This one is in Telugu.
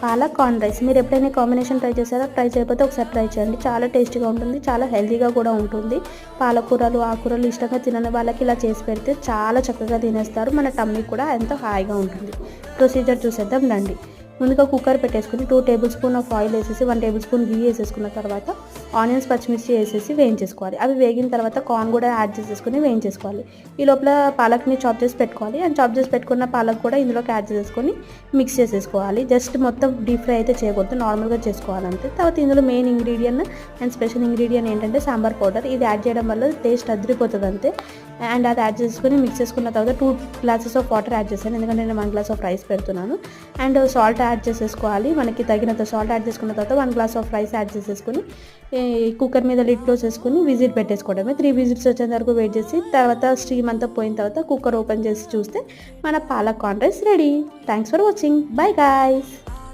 పాలక్ కార్న్ రైస్ మీరు ఎప్పుడైనా కాంబినేషన్ ట్రై చేశారా? ట్రై చేయకపోతే ఒకసారి ట్రై చేయండి. చాలా టేస్టీగా ఉంటుంది, చాలా హెల్తీగా కూడా ఉంటుంది. పాలకూరలు ఆకుకూరలు ఇష్టంగా తినని వాళ్ళకి ఇలా చేసి పెడితే చాలా చక్కగా తినేస్తారు. మన టమ్మీ కూడా ఎంతో హాయిగా ఉంటుంది. ప్రొసీజర్ చూసేద్దాం రండి. ముందుగా కుక్కర్ పెట్టేసుకుని 2 టేబుల్ స్పూన్ ఆఫ్ ఆయిల్ వేసేసి 1 టేబుల్ స్పూన్ గీ వేసేసుకున్న తర్వాత ఆనియన్స్ పచ్చిమిర్చి వేసేసి వేయించేసుకోవాలి. అవి వేగిన తర్వాత కార్న్ కూడా యాడ్ చేసేసుకుని వేయించేసుకోవాలి. ఈ లోపల పాలక్ని చాప్ చేసి పెట్టుకోవాలి. అండ్ చాప్ చేసి పెట్టుకున్న పాలక్ కూడా ఇందులోకి యాడ్ చేసేసుకొని మిక్స్ చేసేసుకోవాలి. జస్ట్ మొత్తం డీప్ ఫ్రై అయితే చేయకూడదు, నార్మల్గా చేసుకోవాలంతే. తర్వాత ఇందులో main ingredient and special ingredient ఏంటంటే సాంబార్ పౌడర్. ఇది యాడ్ చేయడం వల్ల టేస్ట్ అదిరిపోతుంది అంతే. అండ్ అది యాడ్ చేసుకుని మిక్స్ చేసుకున్న తర్వాత 2 గ్లాసెస్ ఆఫ్ వాటర్ యాడ్ చేశాను, ఎందుకంటే నేను 1 గ్లాస్ ఆఫ్ రైస్ పెడుతున్నాను. అండ్ సాల్ట్ యాడ్ చేసేసుకోవాలి. మనకి తగినంత సాల్ట్ యాడ్ చేసుకున్న తర్వాత 1 గ్లాస్ ఆఫ్ రైస్ యాడ్ చేసేసుకుని కుక్కర్ మీద లిడ్ క్లోజ్ చేసుకుని విజిల్ పెట్టేసుకోవడమే. 3 విజిల్స్ వచ్చేంత వరకు వెయిట్ చేసి తర్వాత స్టీమ్ అంతా పోయిన తర్వాత కుక్కర్ ఓపెన్ చేసి చూస్తే మన palak corn rice ready. Thanks for watching. By guys.